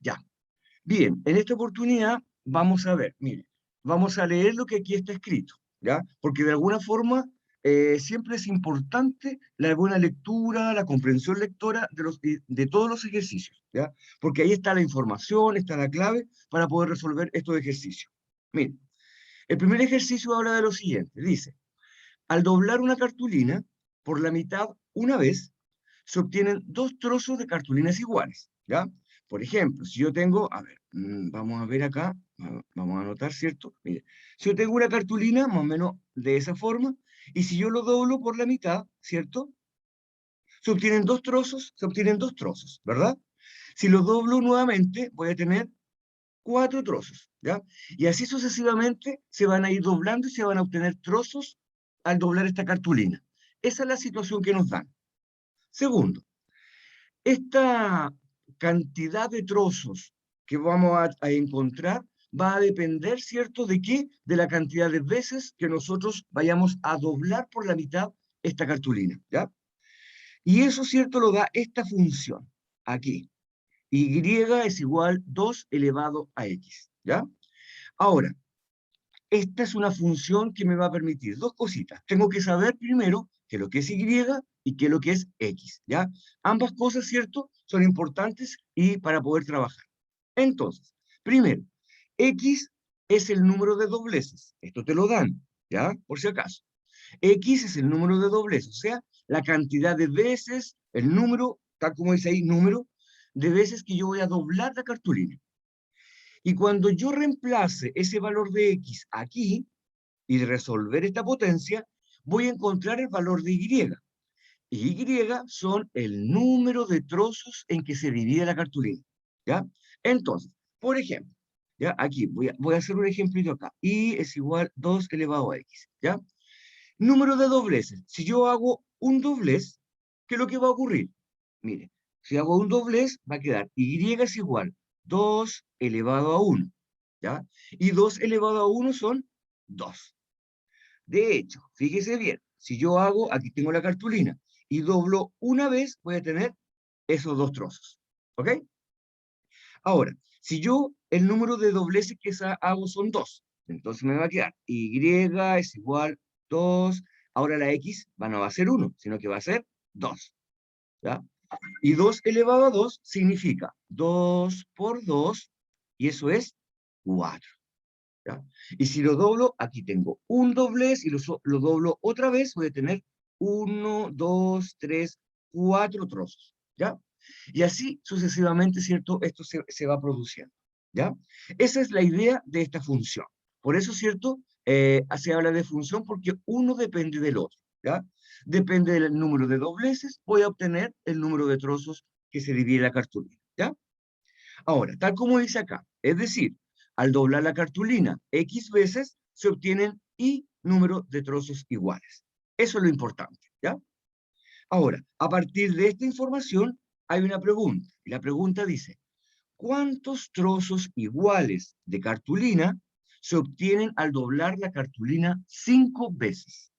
Ya. Bien, en esta oportunidad vamos a ver, mire, vamos a leer lo que aquí está escrito, ¿ya? Porque de alguna forma siempre es importante la buena lectura, la comprensión lectora de todos los ejercicios, ¿ya? Porque ahí está la información, está la clave para poder resolver estos ejercicios. Mire, el primer ejercicio habla de lo siguiente, dice, al doblar una cartulina por la mitad una vez, se obtienen dos trozos de cartulinas iguales, ¿ya? Por ejemplo, si yo tengo, a ver, vamos a ver acá, vamos a anotar, ¿cierto? Mire, si yo tengo una cartulina más o menos de esa forma, y si yo lo doblo por la mitad, ¿cierto? Se obtienen dos trozos, ¿verdad? Si lo doblo nuevamente, voy a tener cuatro trozos, ¿ya? Y así sucesivamente se van a ir doblando y se van a obtener trozos al doblar esta cartulina. Esa es la situación que nos dan. Segundo, esta cantidad de trozos que vamos a encontrar va a depender, ¿cierto? ¿De qué? De la cantidad de veces que nosotros vayamos a doblar por la mitad esta cartulina, ¿ya? Y eso, ¿cierto? Lo da esta función, aquí. Y es igual 2 elevado a x, ¿ya? Ahora, esta es una función que me va a permitir dos cositas. Tengo que saber primero qué es lo que es y qué es lo que es x, ¿ya? Ambas cosas, ¿cierto? Son importantes y para poder trabajar. Entonces, primero, x es el número de dobleces. Esto te lo dan, ¿ya? Por si acaso. X es el número de dobleces, o sea, la cantidad de veces, el número, tal como dice ahí, número de veces que yo voy a doblar la cartulina. Y cuando yo reemplace ese valor de x aquí, y de resolver esta potencia, voy a encontrar el valor de y. Y son el número de trozos en que se divide la cartulina, ¿ya? Entonces, por ejemplo, ¿ya? Aquí voy a hacer un ejemplito acá. Y es igual 2 elevado a x, ¿ya? Número de dobleces. Si yo hago un doblez, ¿qué es lo que va a ocurrir? Mire, si hago un doblez, va a quedar y es igual 2 elevado a 1, ¿ya? Y 2 elevado a 1 son 2. De hecho, fíjese bien, si yo hago, aquí tengo la cartulina, y doblo una vez, voy a tener esos dos trozos. ¿Ok? Ahora, si yo el número de dobleces que hago son 2, entonces me va a quedar y es igual 2. Ahora la x no va a ser 1, sino que va a ser 2. ¿Ya? Y 2 elevado a 2 significa 2 por 2, y eso es 4. ¿Ya? Y si lo doblo, aquí tengo un doblez y lo doblo otra vez, voy a tener 1, 2, 3, 4 trozos, ¿ya? Y así sucesivamente, ¿cierto? Esto se va produciendo, ¿ya? Esa es la idea de esta función. Por eso, ¿cierto? Se habla de función porque uno depende del otro, ¿ya? Depende del número de dobleces, voy a obtener el número de trozos que se divide la cartulina, ¿ya? Ahora, tal como dice acá, es decir, al doblar la cartulina X veces, se obtienen Y número de trozos iguales. Eso es lo importante, ¿ya? Ahora, a partir de esta información, hay una pregunta. Y la pregunta dice, ¿cuántos trozos iguales de cartulina se obtienen al doblar la cartulina 5 veces?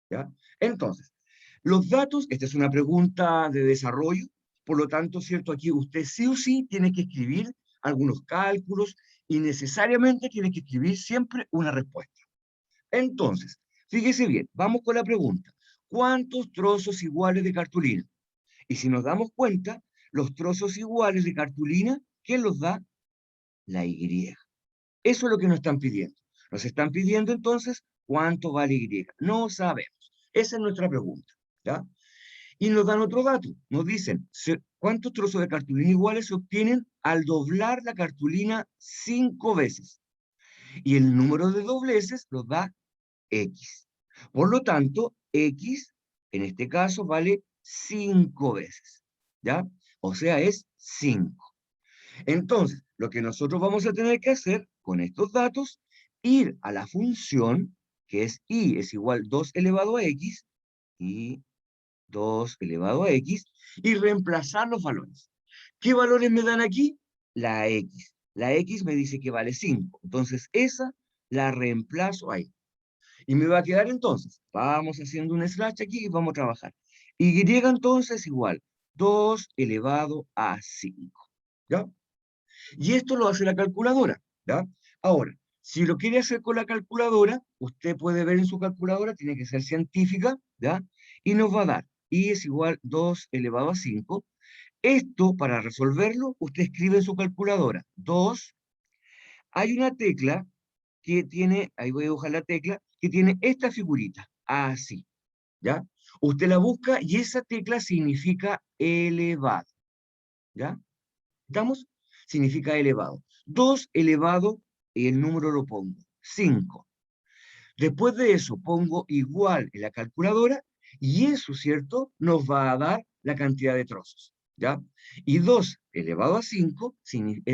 ¿Ya? Entonces, los datos, esta es una pregunta de desarrollo, por lo tanto, ¿cierto? Aquí usted sí o sí tiene que escribir algunos cálculos y necesariamente tiene que escribir siempre una respuesta. Entonces, fíjese bien, vamos con la pregunta. ¿Cuántos trozos iguales de cartulina? Y si nos damos cuenta, los trozos iguales de cartulina, ¿quién los da? La Y. Eso es lo que nos están pidiendo. Nos están pidiendo entonces cuánto vale Y. No sabemos. Esa es nuestra pregunta, ¿ya? Y nos dan otro dato. Nos dicen cuántos trozos de cartulina iguales se obtienen al doblar la cartulina 5 veces. Y el número de dobleces nos da X. Por lo tanto, X, en este caso, vale 5 veces, ¿ya? O sea, es 5. Entonces, lo que nosotros vamos a tener que hacer con estos datos, ir a la función, que es y es igual 2 elevado a x, y 2 elevado a x, y reemplazar los valores. ¿Qué valores me dan aquí? La x. La x me dice que vale 5. Entonces, esa la reemplazo ahí. Y me va a quedar entonces, vamos haciendo un slash aquí y vamos a trabajar. Y entonces igual 2 elevado a 5. ¿Ya? Y esto lo hace la calculadora, ¿ya? Ahora, si lo quiere hacer con la calculadora, usted puede ver en su calculadora, tiene que ser científica, ¿ya? Y nos va a dar y es igual 2 elevado a 5. Esto, para resolverlo, usted escribe en su calculadora 2. Hay una tecla que tiene, ahí voy a dibujar la tecla, que tiene esta figurita, así, ¿ya? Usted la busca y esa tecla significa elevado, ¿ya? ¿Estamos? Significa elevado. 2 elevado, y el número lo pongo, 5. Después de eso pongo igual en la calculadora y eso, ¿cierto? Nos va a dar la cantidad de trozos, ¿ya? Y 2 elevado a 5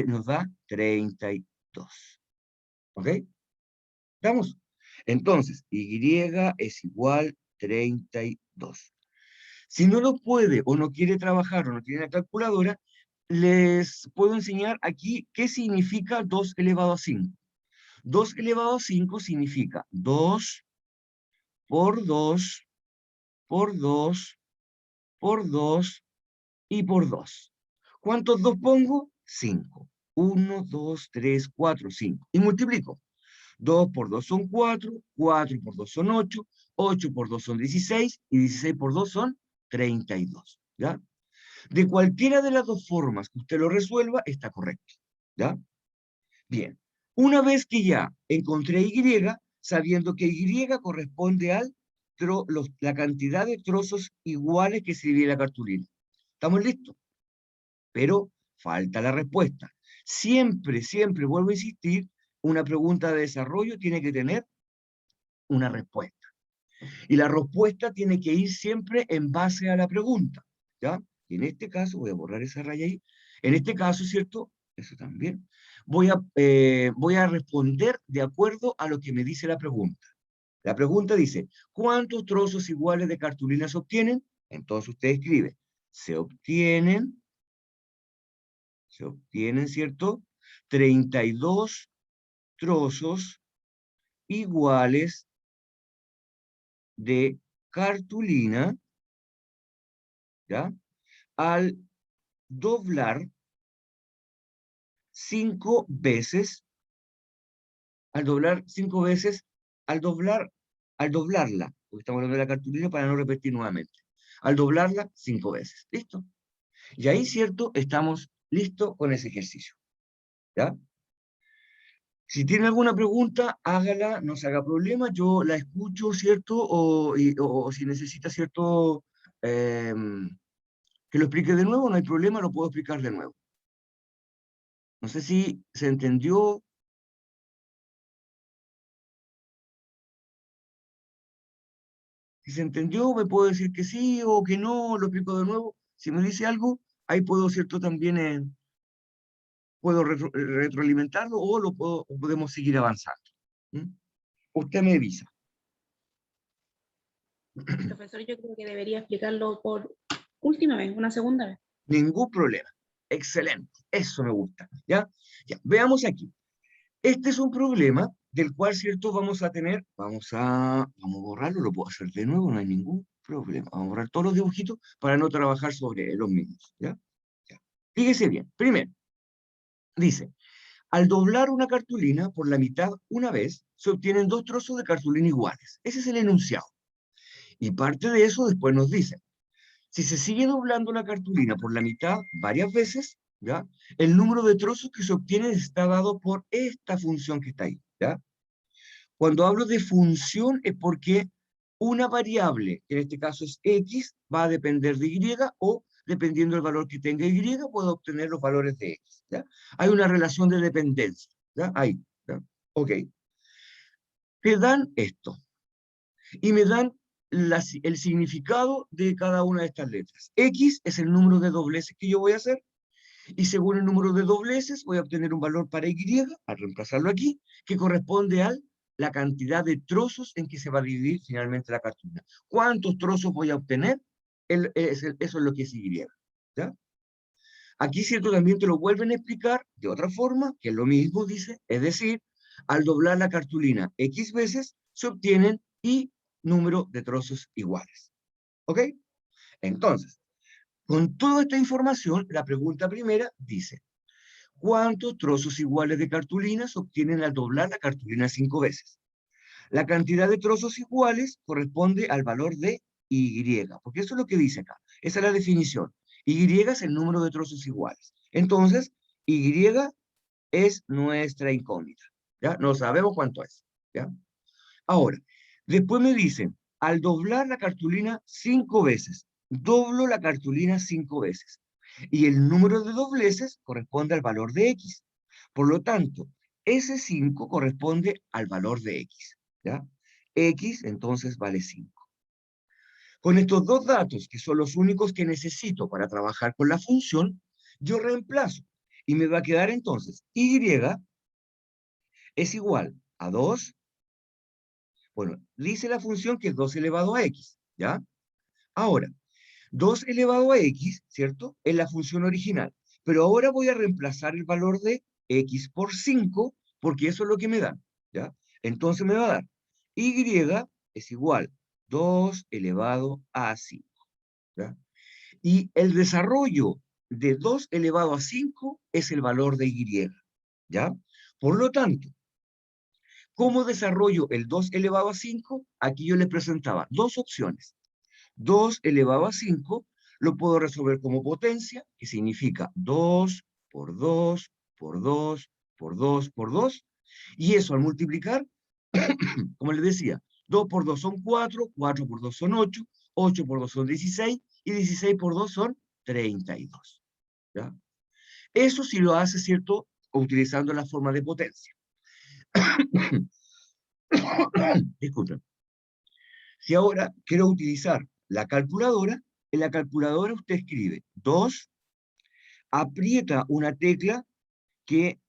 nos da 32. ¿Ok? ¿Estamos? Entonces, Y es igual 32. Si no lo puede o no quiere trabajar o no tiene la calculadora, les puedo enseñar aquí qué significa 2 elevado a 5. 2 elevado a 5 significa 2 por 2 por 2 por 2 y por 2. ¿Cuántos 2 pongo? 5. 1, 2, 3, 4, 5. Y multiplico. 2 por 2 son 4, 4 por 2 son 8, 8 por 2 son 16 y 16 por 2 son 32. ¿Ya? De cualquiera de las dos formas que usted lo resuelva, está correcto. ¿Ya? Bien. Una vez que ya encontré Y, sabiendo que Y corresponde al la cantidad de trozos iguales que se divide la cartulina. ¿Estamos listos? Pero falta la respuesta. Siempre, siempre, vuelvo a insistir, una pregunta de desarrollo tiene que tener una respuesta. Y la respuesta tiene que ir siempre en base a la pregunta, ¿ya? Y en este caso, voy a borrar esa raya ahí, en este caso, ¿cierto? Eso también. Voy a responder de acuerdo a lo que me dice la pregunta. La pregunta dice, ¿cuántos trozos iguales de cartulina se obtienen? Entonces usted escribe, se obtienen, ¿cierto? 32 trozos iguales de cartulina, ¿ya? Al doblar 5 veces, al doblar 5 veces, al doblar, al doblarla, porque estamos hablando de la cartulina para no repetir nuevamente, al doblarla 5 veces, ¿listo? Y ahí, ¿cierto? Estamos listos con ese ejercicio, ¿ya? Si tiene alguna pregunta, hágala, no se haga problema, yo la escucho, ¿cierto? O si necesita, ¿cierto? Que lo explique de nuevo, no hay problema, lo puedo explicar de nuevo. No sé si se entendió. Si se entendió, me puedo decir que sí o que no, lo explico de nuevo. Si me dice algo, ahí puedo, ¿cierto? También puedo retroalimentarlo o podemos seguir avanzando. ¿Mm? Usted me avisa. Profesor, yo creo que debería explicarlo por última vez, una segunda vez. Ningún problema. Excelente. Eso me gusta. ¿Ya? Ya. Veamos aquí. Este es un problema del cual, ¿cierto? Vamos a tener, vamos a borrarlo, lo puedo hacer de nuevo, no hay ningún problema. Vamos a borrar todos los dibujitos para no trabajar sobre los mismos. ¿Ya? Ya. Fíjese bien. Primero, dice, al doblar una cartulina por la mitad una vez, se obtienen 2 trozos de cartulina iguales. Ese es el enunciado. Y parte de eso después nos dice, si se sigue doblando la cartulina por la mitad varias veces, ¿ya? El número de trozos que se obtiene está dado por esta función que está ahí, ¿ya? Cuando hablo de función es porque una variable, que en este caso es X, va a depender de Y, o dependiendo del valor que tenga Y, puedo obtener los valores de X, ¿ya? Hay una relación de dependencia, ¿ya? Ahí, ¿ya? Ok. Te dan esto, y me dan el significado de cada una de estas letras. X es el número de dobleces que yo voy a hacer, y según el número de dobleces voy a obtener un valor para Y, al reemplazarlo aquí, que corresponde a la cantidad de trozos en que se va a dividir finalmente la cartulina. ¿Cuántos trozos voy a obtener? Eso es lo que es Y. ¿Ya? Aquí, cierto, también te lo vuelven a explicar de otra forma, que es lo mismo, dice, es decir, al doblar la cartulina X veces, se obtienen Y número de trozos iguales. ¿Ok? Entonces, con toda esta información, la pregunta primera dice, ¿Cuántos trozos iguales de cartulina se obtienen al doblar la cartulina 5 veces? La cantidad de trozos iguales corresponde al valor de Y, porque eso es lo que dice acá. Esa es la definición. Y es el número de trozos iguales. Entonces, Y es nuestra incógnita. ¿Ya? No sabemos cuánto es. ¿Ya? Ahora, después me dicen, al doblar la cartulina 5 veces, doblo la cartulina 5 veces. Y el número de dobleces corresponde al valor de X. Por lo tanto, ese 5 corresponde al valor de X. ¿Ya? X entonces vale 5. Con estos dos datos, que son los únicos que necesito para trabajar con la función, yo reemplazo. Y me va a quedar entonces Y es igual a 2. Bueno, dice la función que es 2 elevado a X. ¿Ya? Ahora, 2 elevado a X, ¿cierto? Es la función original. Pero ahora voy a reemplazar el valor de X por 5, porque eso es lo que me da. ¿Ya? Entonces me va a dar Y es igual 2 elevado a 5. ¿Ya? Y el desarrollo de 2 elevado a 5 es el valor de Y. ¿Ya? Por lo tanto, ¿cómo desarrollo el 2 elevado a 5? Aquí yo le presentaba dos opciones. 2 elevado a 5 lo puedo resolver como potencia, que significa 2 por 2 por 2 por 2 por 2. Y eso al multiplicar, como les decía, 2 por 2 son 4, 4 por 2 son 8, 8 por 2 son 16, y 16 por 2 son 32. ¿Ya? Eso sí lo hace, ¿cierto? Utilizando la forma de potencia. Disculpen. Si ahora quiero utilizar la calculadora, en la calculadora usted escribe 2, aprieta una tecla que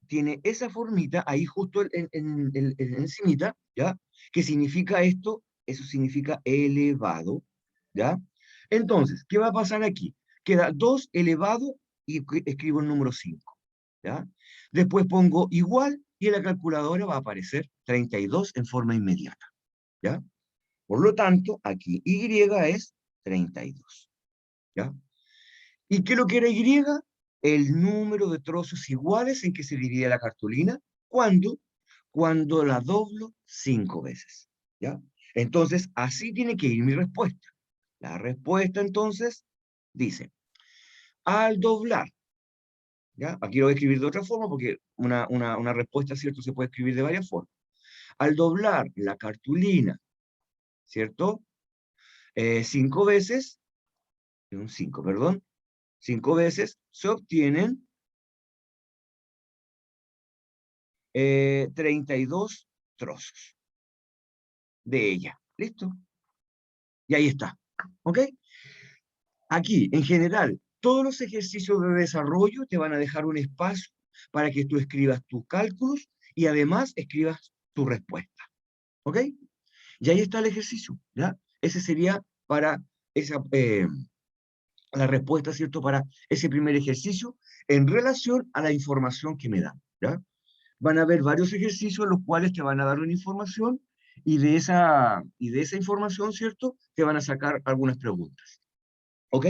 tiene esa formita ahí justo encimita, ¿ya? ¿Qué significa esto? Eso significa elevado, ¿ya? Entonces, ¿qué va a pasar aquí? Queda 2 elevado y escribo el número 5, ¿ya? Después pongo igual y en la calculadora va a aparecer 32 en forma inmediata, ¿ya? Por lo tanto, aquí Y es 32, ¿ya? ¿Y qué es lo que era Y? El número de trozos iguales en que se divide la cartulina. ¿Cuándo? Cuando la doblo 5 veces, ¿ya? Entonces, así tiene que ir mi respuesta. La respuesta, entonces, dice, al doblar, ¿ya? Aquí lo voy a escribir de otra forma porque una respuesta, ¿cierto? Se puede escribir de varias formas. Al doblar la cartulina, ¿cierto? 5 veces, un 5, perdón, 5 veces se obtienen 32 trozos de ella. ¿Listo? Y ahí está. ¿Ok? Aquí, en general, todos los ejercicios de desarrollo te van a dejar un espacio para que tú escribas tus cálculos y además escribas tu respuesta. ¿Ok? Y ahí está el ejercicio, ¿ya? Ese sería para esa, la respuesta, ¿cierto? Para ese primer ejercicio en relación a la información que me dan, ¿ya? Van a haber varios ejercicios en los cuales te van a dar una información y de esa información, ¿cierto? Te van a sacar algunas preguntas. ¿Ok?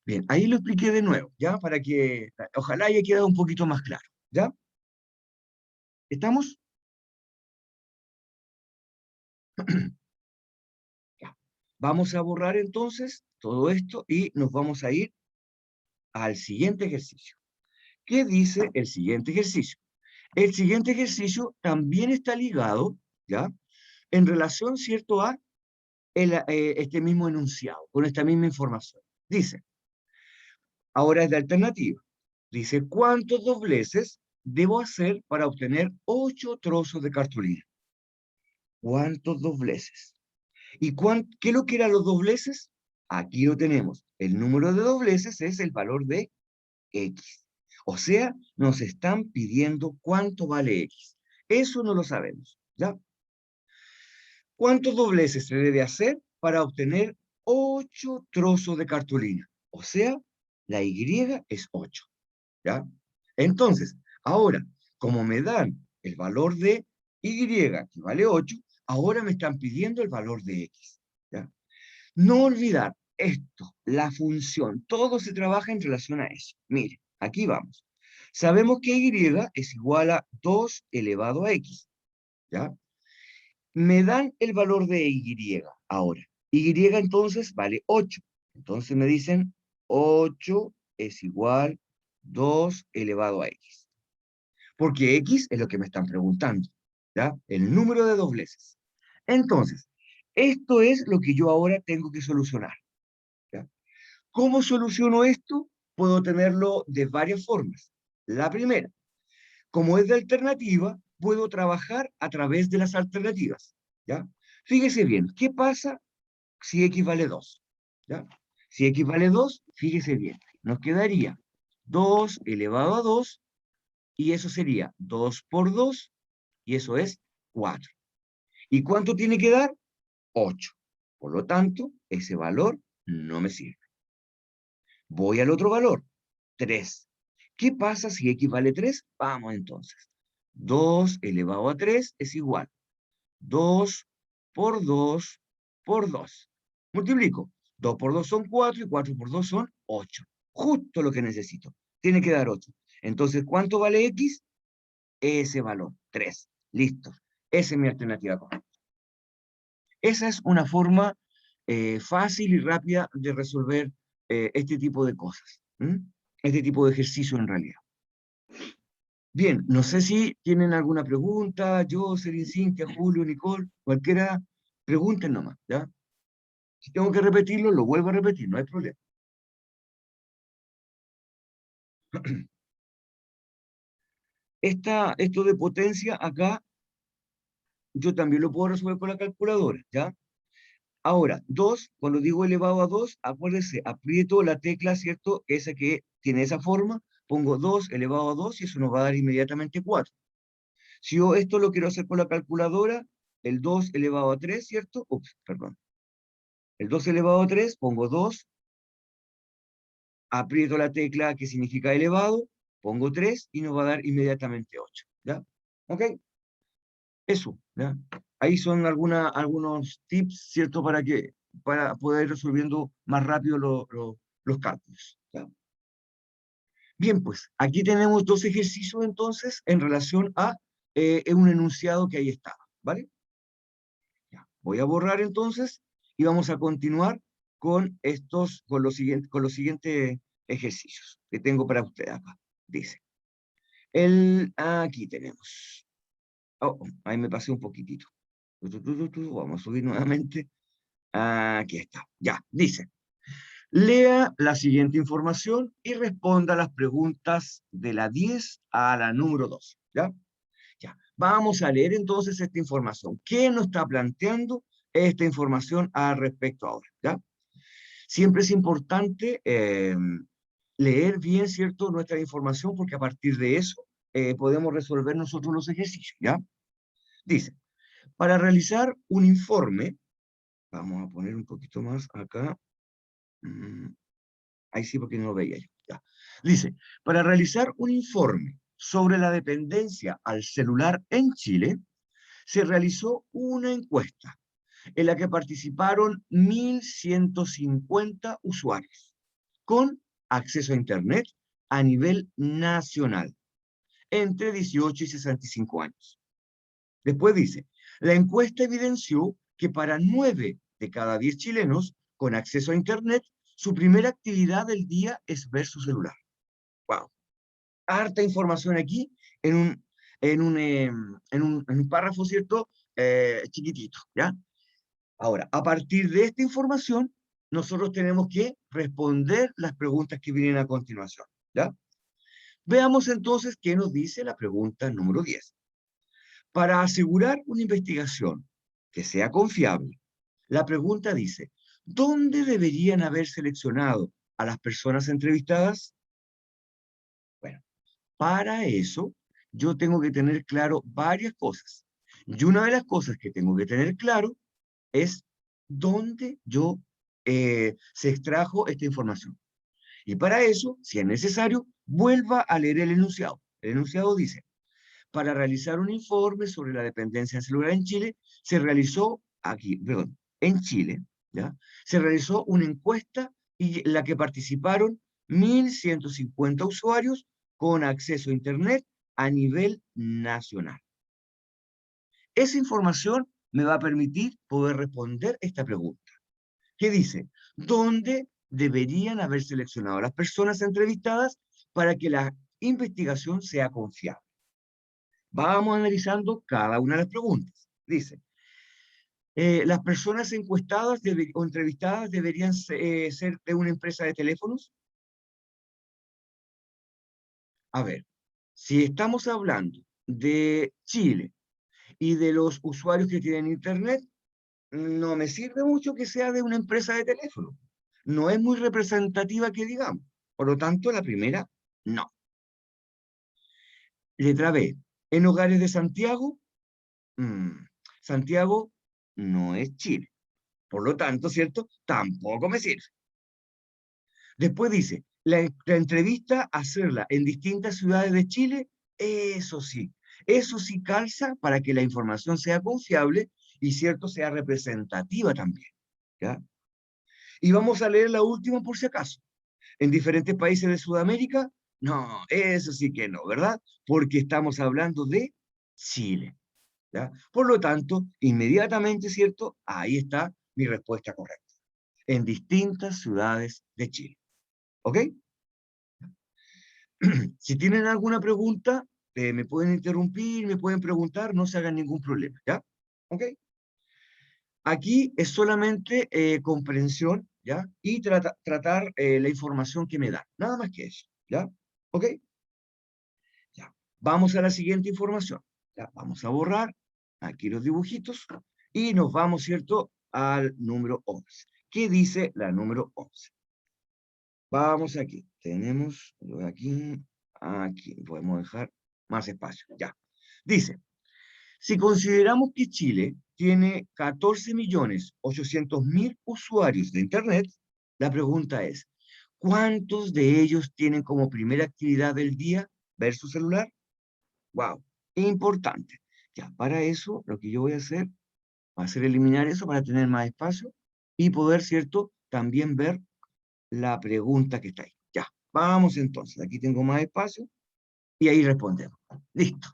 Bien, ahí lo expliqué de nuevo, ¿ya? Para que ojalá haya quedado un poquito más claro, ¿ya? ¿Estamos? Ya. Vamos a borrar entonces todo esto y nos vamos a ir al siguiente ejercicio. ¿Qué dice el siguiente ejercicio? El siguiente ejercicio también está ligado, ¿ya? En relación, ¿cierto? A este mismo enunciado, con esta misma información. Dice, ahora es de alternativa. Dice, ¿cuántos dobleces debo hacer para obtener 8 trozos de cartulina? ¿Cuántos dobleces? ¿Y qué es lo que eran los dobleces? Aquí lo tenemos. El número de dobleces es el valor de X. O sea, nos están pidiendo cuánto vale X. Eso no lo sabemos, ¿ya? ¿Cuántos dobleces se debe hacer para obtener 8 trozos de cartulina? O sea, la Y es 8, ¿ya? Entonces, ahora, como me dan el valor de Y, que vale 8, ahora me están pidiendo el valor de X, ¿ya? No olvidar esto, la función, todo se trabaja en relación a eso. Mire, Aquí vamos. Sabemos que y es igual a 2 elevado a x, ¿ya? Me dan el valor de y ahora. Y entonces vale 8. Entonces me dicen 8 es igual a 2 elevado a x. Porque x es lo que me están preguntando, ¿ya? El número de dobleces. Entonces, esto es lo que yo ahora tengo que solucionar, ¿ya? ¿Cómo soluciono esto? Puedo tenerlo de varias formas. La primera, como es de alternativa, puedo trabajar a través de las alternativas, ¿ya? Fíjese bien, ¿qué pasa si x vale 2? ¿Ya? Si x vale 2, fíjese bien, nos quedaría 2 elevado a 2, y eso sería 2 por 2, y eso es 4. ¿Y cuánto tiene que dar? 8. Por lo tanto, ese valor no me sirve. Voy al otro valor, 3. ¿Qué pasa si x vale 3? Vamos entonces. 2 elevado a 3 es igual 2 por 2 por 2. Multiplico. 2 por 2 son 4 y 4 por 2 son 8. Justo lo que necesito. Tiene que dar 8. Entonces, ¿cuánto vale x? Ese valor, 3. Listo. Esa es mi alternativa correcta. Esa es una forma fácil y rápida de resolver este tipo de cosas. Este tipo de ejercicio en realidad. Bien, no sé si tienen alguna pregunta, Jocelyn, Cintia, Julio, Nicole, cualquiera, pregunten nomás, ¿ya? Si tengo que repetirlo, lo vuelvo a repetir, no hay problema. Esto de potencia acá, yo también lo puedo resolver con la calculadora, ¿ya? Ahora, 2, cuando digo elevado a 2, acuérdense, aprieto la tecla, ¿cierto? Esa que tiene esa forma, pongo 2 elevado a 2 y eso nos va a dar inmediatamente 4. Si yo esto lo quiero hacer con la calculadora, el 2 elevado a 3, ¿cierto? Ups, perdón. El 2 elevado a 3, pongo 2, aprieto la tecla que significa elevado, pongo 3 y nos va a dar inmediatamente 8, ¿ya? ¿Ok? Eso, ¿ya? Ahí son algunos tips, ¿cierto? Para poder ir resolviendo más rápido los cálculos, ¿ya? Bien, pues, aquí tenemos dos ejercicios entonces en relación a un enunciado que ahí estaba, ¿vale? Ya. Voy a borrar entonces y vamos a continuar con con los siguientes ejercicios que tengo para ustedes acá. Dice, aquí tenemos. Oh, ahí me pasé un poquitito. Vamos a subir nuevamente. Aquí está. Ya, dice. Lea la siguiente información y responda las preguntas de la 10 a la número 2. ¿Ya? Ya. Vamos a leer entonces esta información. ¿Qué nos está planteando esta información al respecto ahora? ¿Ya? Siempre es importante leer bien, ¿cierto?, nuestra información, porque a partir de eso podemos resolver nosotros los ejercicios, ¿ya? Dice, para realizar un informe, vamos a poner un poquito más acá, ahí sí porque no lo veía yo, ya. Dice, para realizar un informe sobre la dependencia al celular en Chile, se realizó una encuesta en la que participaron 1.150 usuarios con acceso a Internet a nivel nacional, entre 18 y 65 años. Después dice, la encuesta evidenció que para 9 de cada 10 chilenos con acceso a Internet, su primera actividad del día es ver su celular. ¡Wow! Harta información aquí en un párrafo, ¿cierto? Chiquitito, ¿ya? Ahora, a partir de esta información, nosotros tenemos que responder las preguntas que vienen a continuación, ¿ya? Veamos entonces qué nos dice la pregunta número 10. Para asegurar una investigación que sea confiable, la pregunta dice, ¿dónde deberían haber seleccionado a las personas entrevistadas? Bueno, para eso yo tengo que tener claro varias cosas. Y una de las cosas que tengo que tener claro es dónde se extrajo esta información. Y para eso, si es necesario, vuelva a leer el enunciado. El enunciado dice, para realizar un informe sobre la dependencia celular en Chile, en Chile, ¿ya? Se realizó una encuesta y en la que participaron 1.150 usuarios con acceso a Internet a nivel nacional. Esa información me va a permitir poder responder esta pregunta, que dice, ¿dónde deberían haber seleccionado las personas entrevistadas para que la investigación sea confiable? Vamos analizando cada una de las preguntas. Dice, ¿las personas encuestadas o entrevistadas deberían ser de una empresa de teléfonos? A ver, si estamos hablando de Chile y de los usuarios que tienen Internet, no me sirve mucho que sea de una empresa de teléfono. No es muy representativa que digamos. Por lo tanto, la primera, no. Letra B, en hogares de Santiago, Santiago no es Chile. Por lo tanto, ¿cierto? Tampoco me sirve. Después dice, la entrevista, hacerla en distintas ciudades de Chile, eso sí calza para que la información sea confiable y, ¿cierto?, sea representativa también, ¿ya? Y vamos a leer la última por si acaso. En diferentes países de Sudamérica, no, eso sí que no, ¿verdad? Porque estamos hablando de Chile, ¿ya? Por lo tanto, inmediatamente, ¿cierto? Ahí está mi respuesta correcta. En distintas ciudades de Chile. ¿Ok? Si tienen alguna pregunta, me pueden interrumpir, me pueden preguntar, no se hagan ningún problema, ¿ya? ¿Ok? Aquí es solamente comprensión, ¿ya? Y tratar la información que me dan, nada más que eso, ¿ya? ¿Ok? Ya. Vamos a la siguiente información, ¿ya? Vamos a borrar aquí los dibujitos y nos vamos, ¿cierto?, al número 11. ¿Qué dice la número 11? Vamos aquí, tenemos aquí, podemos dejar más espacio, ya. Dice, si consideramos que Chile tiene 14.800.000 usuarios de Internet, la pregunta es, ¿cuántos de ellos tienen como primera actividad del día ver su celular? ¡Wow! Importante. Ya, para eso, lo que yo voy a hacer va a ser eliminar eso para tener más espacio y poder, ¿cierto?, también ver la pregunta que está ahí. Ya, vamos entonces. Aquí tengo más espacio y ahí respondemos. Listo.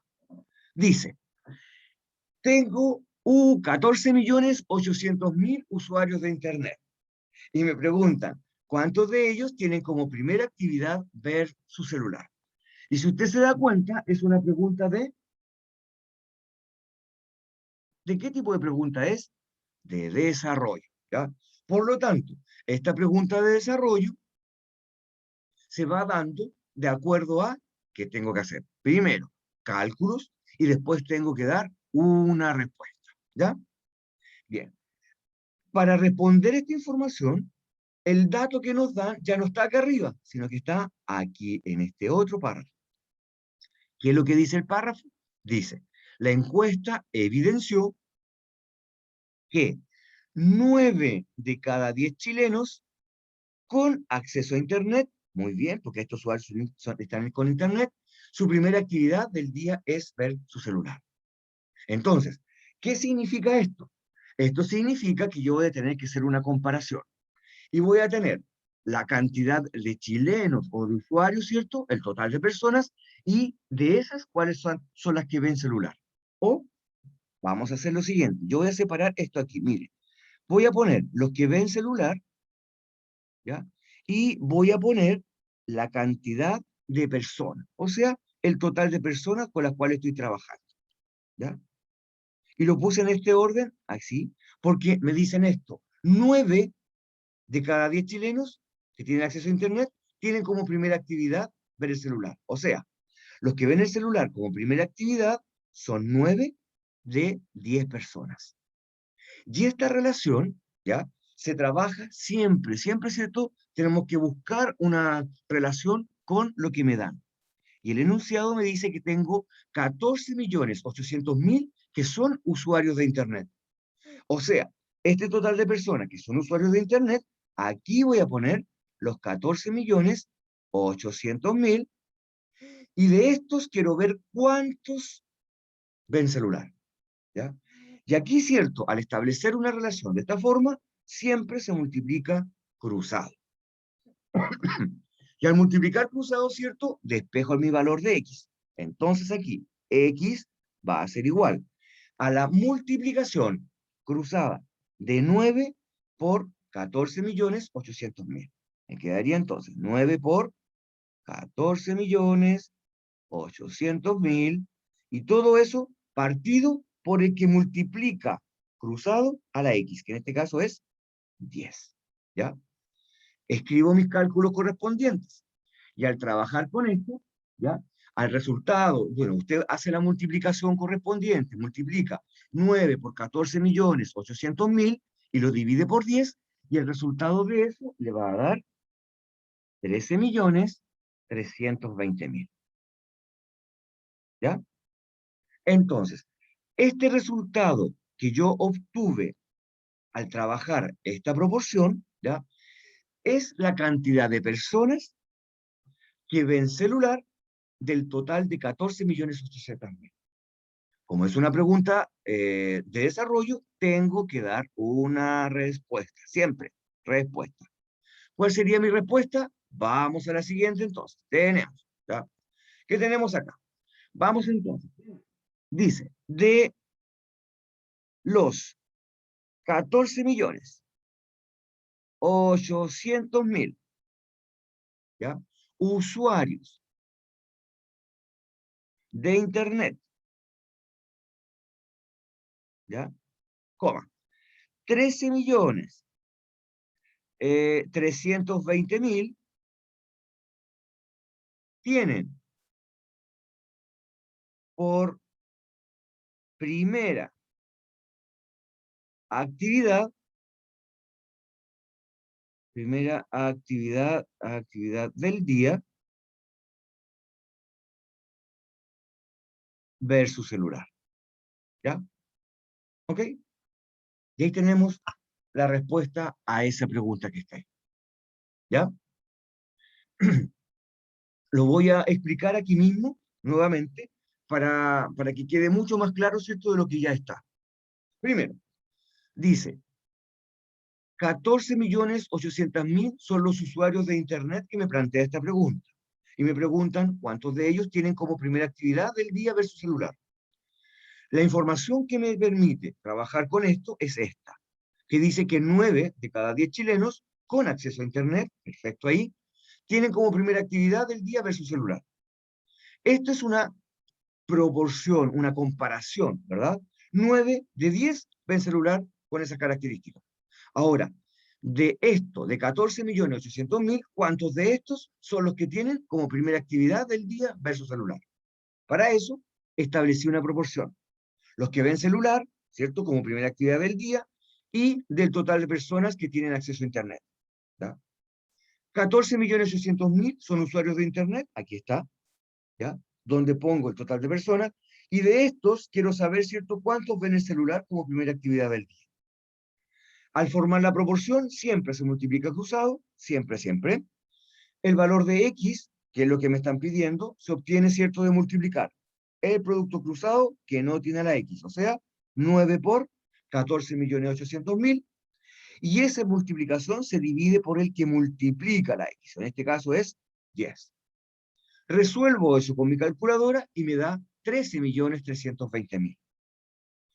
Dice, tengo 14.800.000 usuarios de Internet. Y me preguntan, ¿cuántos de ellos tienen como primera actividad ver su celular? Y si usted se da cuenta, es una pregunta ¿de qué tipo de pregunta es? De desarrollo, ¿ya? Por lo tanto, esta pregunta de desarrollo se va dando de acuerdo a qué tengo que hacer. Primero, cálculos y después tengo que dar una respuesta, ¿ya? Bien. Para responder esta información, el dato que nos dan ya no está acá arriba, sino que está aquí en este otro párrafo. ¿Qué es lo que dice el párrafo? Dice, la encuesta evidenció que 9 de cada 10 chilenos con acceso a Internet, muy bien, porque estos usuarios están con Internet, su primera actividad del día es ver su celular. Entonces, ¿qué significa esto? Esto significa que yo voy a tener que hacer una comparación. Y voy a tener la cantidad de chilenos o de usuarios, ¿cierto? El total de personas, y de esas, ¿cuáles son las que ven celular? O vamos a hacer lo siguiente. Yo voy a separar esto aquí, mire. Voy a poner los que ven celular, ¿ya? Y voy a poner la cantidad de personas, o sea, el total de personas con las cuales estoy trabajando, ¿ya? Y lo puse en este orden, así, porque me dicen esto, 9 de cada 10 chilenos que tienen acceso a Internet tienen como primera actividad ver el celular. O sea, los que ven el celular como primera actividad son 9 de 10 personas. Y esta relación, ¿ya? Se trabaja siempre, siempre, ¿cierto? Tenemos que buscar una relación con lo que me dan. Y el enunciado me dice que tengo 14.800.000 que son usuarios de Internet. O sea, este total de personas que son usuarios de Internet, aquí voy a poner los 14.800.000 y de estos quiero ver cuántos ven celular, ¿ya? Y aquí, cierto, al establecer una relación de esta forma, siempre se multiplica cruzado. Y al multiplicar cruzado, ¿cierto? Despejo mi valor de X. Entonces aquí, X va a ser igual a la multiplicación cruzada de 9 por 14.800.000. Me quedaría entonces 9 por 14.800.000, y todo eso partido por el que multiplica cruzado a la X, que en este caso es 10. ¿Ya? Escribo mis cálculos correspondientes. Y al trabajar con esto, ¿ya? Al resultado, bueno, usted hace la multiplicación correspondiente, multiplica 9 por 14.800.000 y lo divide por 10, y el resultado de eso le va a dar 13.320.000. ¿Ya? Entonces, este resultado que yo obtuve al trabajar esta proporción, ¿ya? Es la cantidad de personas que ven celular del total de 14.800.000. Como es una pregunta de desarrollo, tengo que dar una respuesta, siempre, respuesta. ¿Cuál sería mi respuesta? Vamos a la siguiente entonces. Tenemos, ¿ya? ¿Qué tenemos acá? Vamos entonces. Dice, de los 14.800.000, ¿ya? Usuarios de Internet, ¿ya? Coma. 13.320.000 tienen por primera actividad, actividad del día, ver su celular. ¿Ya? ¿Ok? Y ahí tenemos la respuesta a esa pregunta que está ahí. ¿Ya? Lo voy a explicar aquí mismo, nuevamente, para que quede mucho más claro, ¿cierto?, de lo que ya está. Primero, dice, 14.800.000 son los usuarios de Internet que me plantea esta pregunta. Y me preguntan cuántos de ellos tienen como primera actividad del día ver su celular. La información que me permite trabajar con esto es esta, que dice que 9 de cada 10 chilenos con acceso a Internet, perfecto ahí, tienen como primera actividad del día ver su celular. Esto es una proporción, una comparación, ¿verdad? 9 de 10 ven celular con esas características. Ahora, de esto, de 14.800.000, ¿cuántos de estos son los que tienen como primera actividad del día ver su celular? Para eso, establecí una proporción. Los que ven celular, ¿cierto?, como primera actividad del día, y del total de personas que tienen acceso a Internet. ¿Ya? 14.800.000 son usuarios de Internet, aquí está, ¿ya? Donde pongo el total de personas, y de estos quiero saber, ¿cierto?, cuántos ven el celular como primera actividad del día. Al formar la proporción, siempre se multiplica cruzado, siempre, siempre. El valor de X, que es lo que me están pidiendo, se obtiene, ¿cierto?, de multiplicar el producto cruzado que no tiene la X, o sea, 9 por 14.800.000, y esa multiplicación se divide por el que multiplica la X, en este caso es 10. Resuelvo eso con mi calculadora y me da 13.320.000.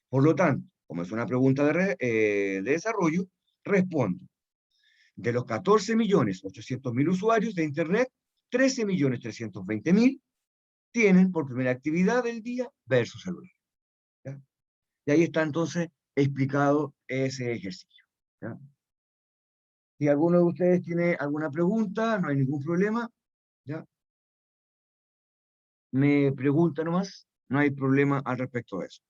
Por lo tanto, como es una pregunta de desarrollo, respondo. De los 14.800.000 usuarios de Internet, 13.320.000 tienen por primera actividad del día ver su celular. ¿Ya? Y ahí está entonces explicado ese ejercicio. ¿Ya? Si alguno de ustedes tiene alguna pregunta, no hay ningún problema. ¿Ya? Me pregunta nomás, no hay problema al respecto de eso.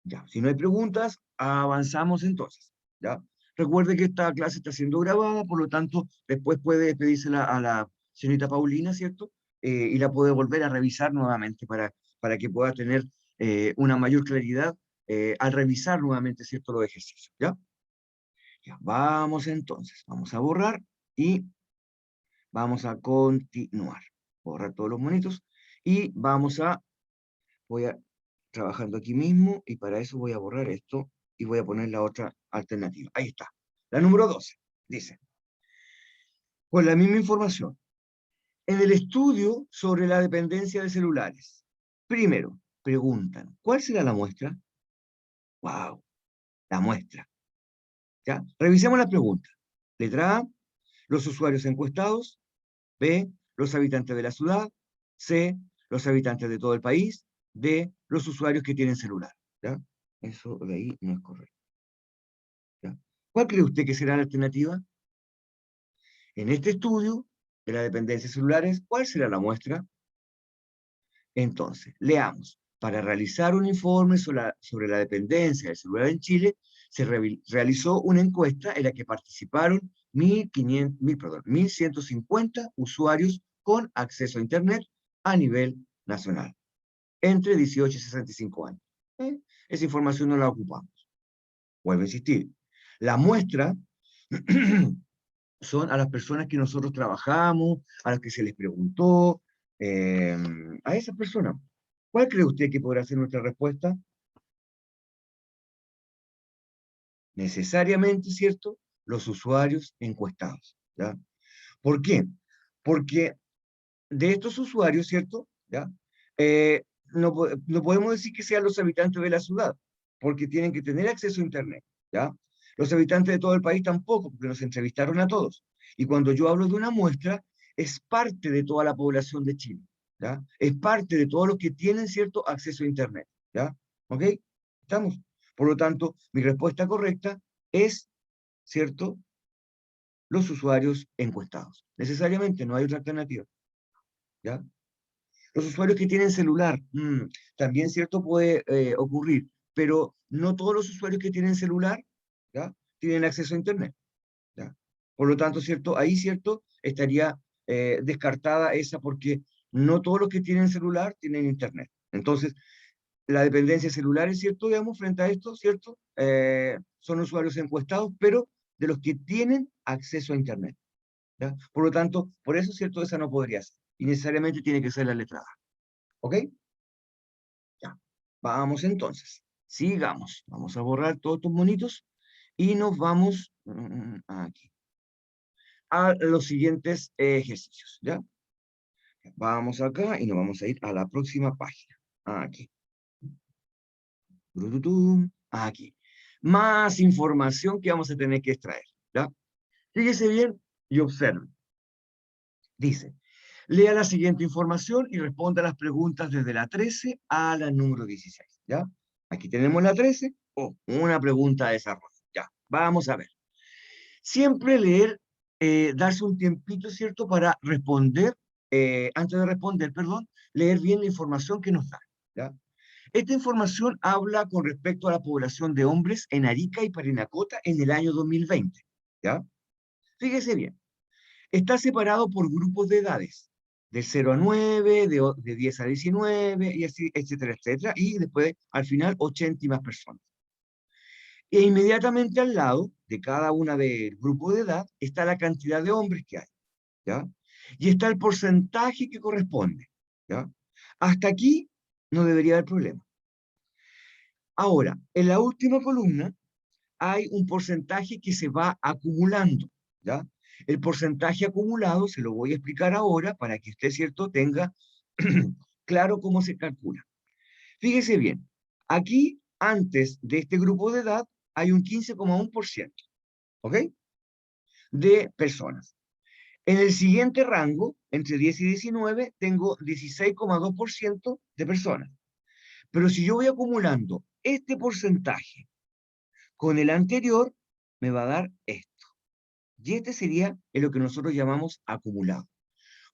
Ya, si no hay preguntas, avanzamos entonces. ¿Ya? Recuerde que esta clase está siendo grabada, por lo tanto, después puede pedírsela a la señorita Paulina, ¿cierto? Y la puede volver a revisar nuevamente para que pueda tener una mayor claridad al revisar nuevamente, ¿cierto?, los ejercicios. ¿Ya? Ya, vamos entonces, vamos a borrar y vamos a continuar. Borrar todos los monitos y voy a trabajando aquí mismo, y para eso voy a borrar esto y voy a poner la otra alternativa. Ahí está. La número 12 dice, con la misma información, en el estudio sobre la dependencia de celulares, primero, preguntan, ¿cuál será la muestra? ¡Wow! La muestra. ¿Ya? Revisemos la pregunta. Letra A, los usuarios encuestados. B, los habitantes de la ciudad. C, los habitantes de todo el país. D, los usuarios que tienen celular. ¿Ya? Eso de ahí no es correcto. ¿Ya? ¿Cuál cree usted que será la alternativa? En este estudio de la dependencia de celulares, ¿cuál será la muestra? Entonces, leamos. Para realizar un informe sobre la dependencia del celular en Chile, se realizó una encuesta en la que participaron 1.150 usuarios con acceso a Internet a nivel nacional, entre 18 y 65 años. Esa información no la ocupamos. Vuelvo a insistir. La muestra son a las personas que nosotros trabajamos, a las que se les preguntó, a esas personas. ¿Cuál cree usted que podrá ser nuestra respuesta? Necesariamente, ¿cierto? Los usuarios encuestados, ¿ya? ¿Por qué? Porque de estos usuarios, ¿cierto? ¿Ya? No podemos decir que sean los habitantes de la ciudad, porque tienen que tener acceso a Internet, ¿ya? Los habitantes de todo el país tampoco, porque nos entrevistaron a todos. Y cuando yo hablo de una muestra, es parte de toda la población de Chile, ¿ya? Es parte de todos los que tienen cierto acceso a Internet, ¿ya? ¿Ok? ¿Estamos? Por lo tanto, mi respuesta correcta es, ¿cierto? Los usuarios encuestados. Necesariamente, no hay otra alternativa, ¿ya? Los usuarios que tienen celular, también, ¿cierto? Puede ocurrir, pero no todos los usuarios que tienen celular, ¿ya? Tienen acceso a Internet, ¿ya? Por lo tanto, ¿cierto? Ahí, ¿cierto? Estaría descartada esa porque no todos los que tienen celular tienen Internet. Entonces, la dependencia celular, es cierto, digamos, frente a esto, ¿cierto? Son usuarios encuestados, pero de los que tienen acceso a Internet, ¿ya? Por lo tanto, por eso, ¿cierto? Esa no podría ser. Y necesariamente tiene que ser la letra A. ¿Ok? Ya. Vamos entonces. Sigamos. Vamos a borrar todos estos monitos y nos vamos aquí a los siguientes ejercicios, ¿ya? Vamos acá y nos vamos a ir a la próxima página. Aquí. Aquí. Más información que vamos a tener que extraer, ¿ya? Fíjese bien y observe. Dice, lea la siguiente información y responda las preguntas desde la 13 a la número 16, ¿ya? Aquí tenemos la 13, una pregunta de desarrollo, ya. Vamos a ver. Siempre leer, darse un tiempito, ¿cierto? Para responder, antes de responder, perdón, leer bien la información que nos da, ¿ya? Esta información habla con respecto a la población de hombres en Arica y Parinacota en el año 2020, ¿ya? Fíjese bien. Está separado por grupos de edades, de 0 a 9, de 10 a 19, y así, etcétera, etcétera, y después, al final, 80 y más personas. E inmediatamente al lado de cada una del grupo de edad está la cantidad de hombres que hay, ¿ya? Y está el porcentaje que corresponde, ¿ya? Hasta aquí no debería haber problema. Ahora, en la última columna hay un porcentaje que se va acumulando, ¿ya? El porcentaje acumulado se lo voy a explicar ahora para que usted, ¿cierto?, tenga claro cómo se calcula. Fíjese bien, aquí, antes de este grupo de edad, hay un 15,1%, ¿ok? De personas. En el siguiente rango, entre 10 y 19, tengo 16,2% de personas. Pero si yo voy acumulando este porcentaje con el anterior, me va a dar esto. Y este sería en lo que nosotros llamamos acumulado.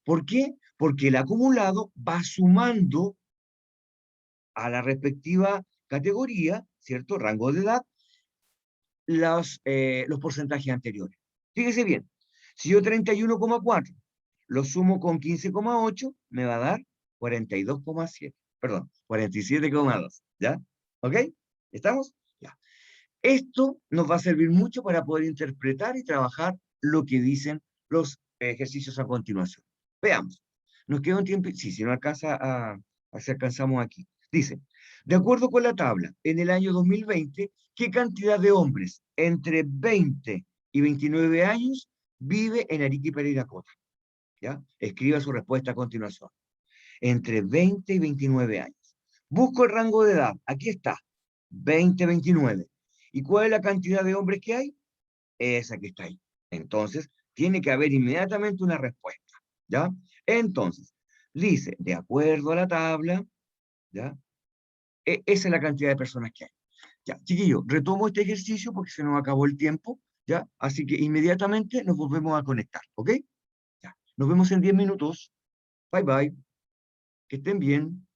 ¿Por qué? Porque el acumulado va sumando a la respectiva categoría, ¿cierto? Rango de edad, los porcentajes anteriores. Fíjese bien, si yo 31,4 lo sumo con 15,8, me va a dar 42,7, perdón, 47,2, ¿ya? ¿Ok? ¿Estamos? Ya. Esto nos va a servir mucho para poder interpretar y trabajar lo que dicen los ejercicios a continuación. Veamos. Nos queda un tiempo, sí, si no alcanza si alcanzamos aquí. Dice, de acuerdo con la tabla, en el año 2020, ¿qué cantidad de hombres entre 20 y 29 años, vive en Arica y Parinacota. ¿Ya? Escriba su respuesta a continuación. Entre 20 y 29 años. Busco el rango de edad. Aquí está. 20, 29. ¿Y cuál es la cantidad de hombres que hay? Esa que está ahí. Entonces, tiene que haber inmediatamente una respuesta. ¿Ya? Entonces, dice, de acuerdo a la tabla, ¿ya? Esa es la cantidad de personas que hay. Ya, chiquillos, retomo este ejercicio porque se nos acabó el tiempo, ¿ya? Así que inmediatamente nos volvemos a conectar, ¿ok? Ya. Nos vemos en 10 minutos. Bye, bye. Que estén bien.